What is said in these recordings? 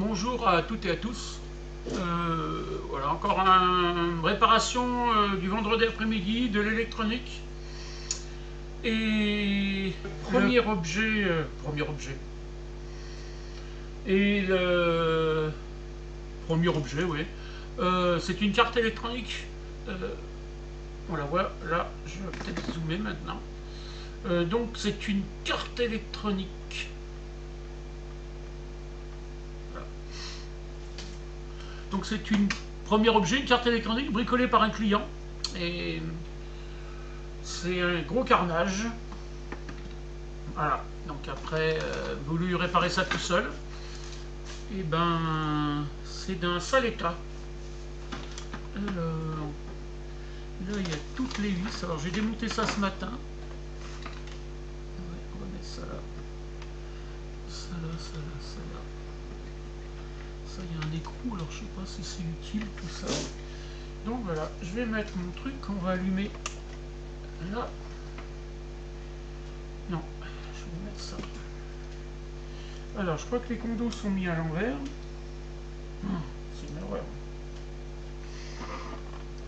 Bonjour à toutes et à tous. Voilà, encore une réparation du vendredi après-midi de l'électronique. Et premier objet. Et le premier objet, oui. C'est une carte électronique. On la voit là, je vais peut-être zoomer maintenant. Donc c'est une carte électronique. Donc c'est une premier objet, une carte électronique bricolée par un client. Et c'est un gros carnage. Voilà. Donc après, voulu réparer ça tout seul. Et ben, c'est d'un sale état. Alors, là il y a toutes les vis. Alors j'ai démonté ça ce matin. Ouais, on va mettre ça là. Ça là, ça là, ça là. Ça, il y a un écrou, alors je sais pas si c'est utile tout ça. Donc voilà, je vais mettre mon truc qu'on va allumer là. Non, je vais mettre ça. Alors, je crois que les condos sont mis à l'envers. C'est une horreur.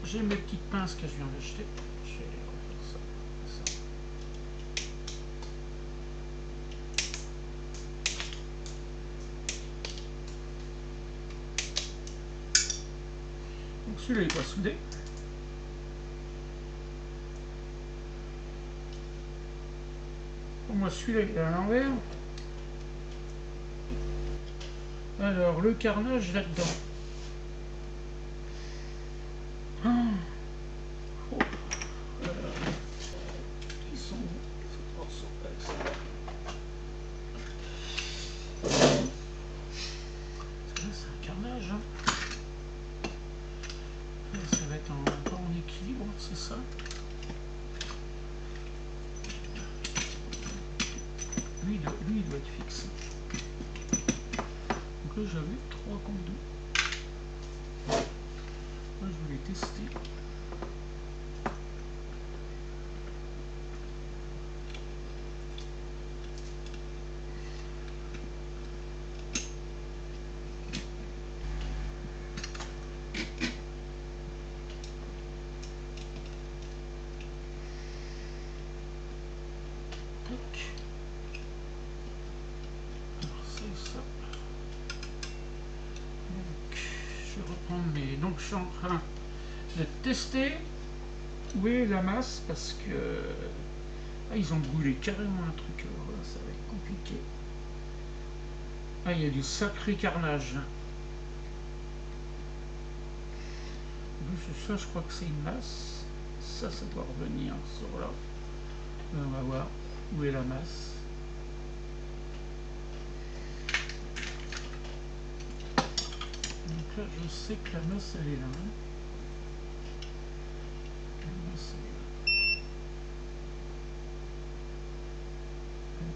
J'ai mes petites pinces que je viens d'acheter. Je vais refaire ça. Donc celui-là il est pas soudé. Pour moi celui-là il est à l'envers. Alors le carnage là-dedans. Ils sont où ces morceaux? C'est un carnage. Hein. Ça va être encore en équilibre, c'est ça? Lui, il doit être fixe. Donc là, j'avais 3 condos. Moi, je voulais tester. Je vais reprendre mes... Donc je suis en train de tester où est la masse parce que ils ont brûlé carrément un truc. Alors là, ça va être compliqué. Il y a du sacré carnage. Ça, je crois que c'est une masse. Ça doit revenir sur là. On va voir où est la masse. Donc là, je sais que la masse, elle est là. La masse, elle est là.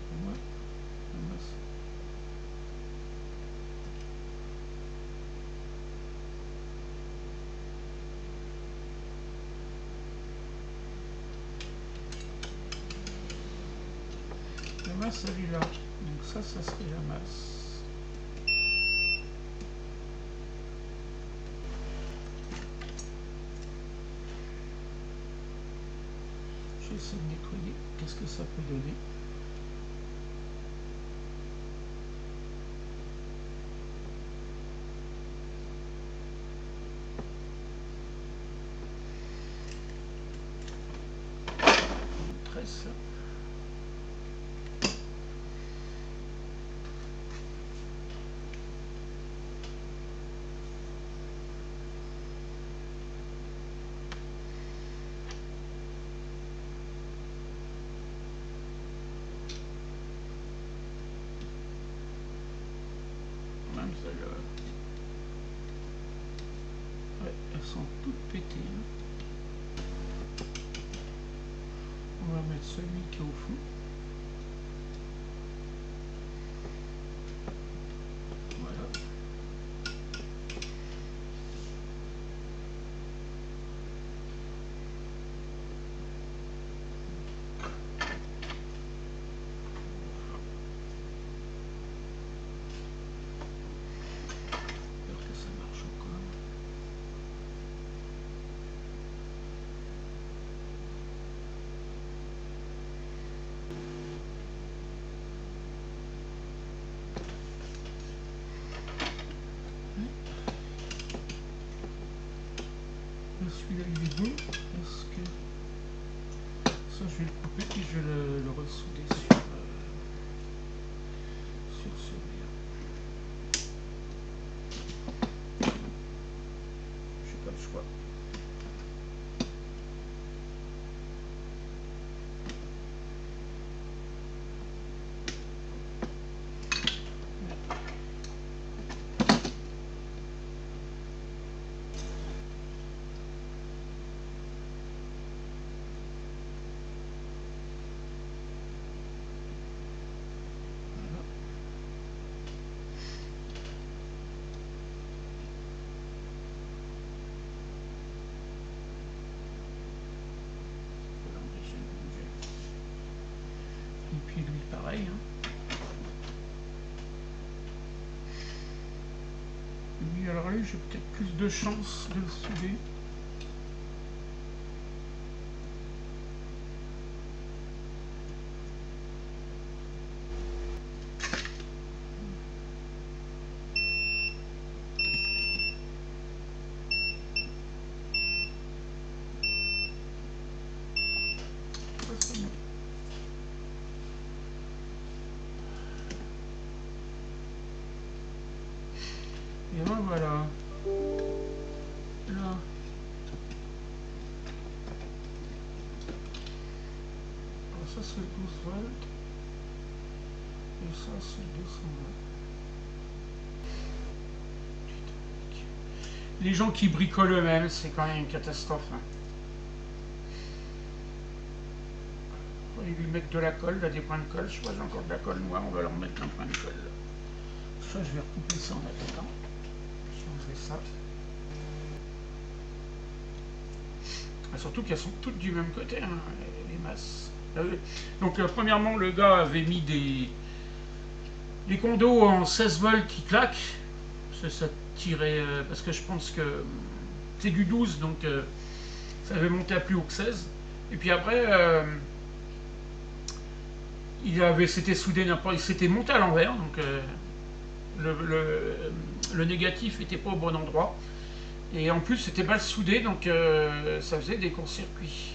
Pour moi, la masse... La masse, elle est là. Donc ça serait la masse. Je vais essayer de nettoyer. Qu'est-ce que ça peut donner? Tresse là. Ouais, elles sont toutes pétées. Hein. On va mettre celui qui est au fond. Voilà. souder sur celui-là. J'ai pas le choix. Et puis lui pareil. Hein. Lui, alors lui, j'ai peut-être plus de chance de le souder. Ça, c'est bon. Et ben voilà. Là. Alors ça c'est le 12 volts. Et ça c'est le 200 volts. Les gens qui bricolent eux-mêmes, c'est quand même une catastrophe. Hein. Ils lui mettent de la colle, là, des points de colle. Je crois que j'ai encore de la colle noire, on va leur mettre un point de colle. Ça, je vais recouper ça en attendant. Je vais enlever ça. Et surtout qu'elles sont toutes du même côté, hein, les masses. Donc, premièrement, le gars avait mis des condos en 16 volts qui claquent. Ça tirait, parce que je pense que c'est du 12, donc ça avait monté à plus haut que 16. Et puis après, c'était soudé n'importe, il s'était monté à l'envers, donc le négatif n'était pas au bon endroit. Et en plus, c'était mal soudé, donc ça faisait des courts-circuits.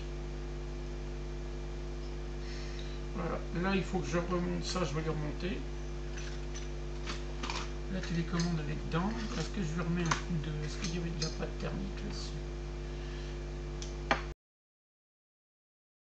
Voilà. Là, il faut que je remonte ça, je vais les remonter. La télécommande elle est dedans. Est-ce que je lui remets un coup de... Est-ce qu'il y avait de la pâte thermique?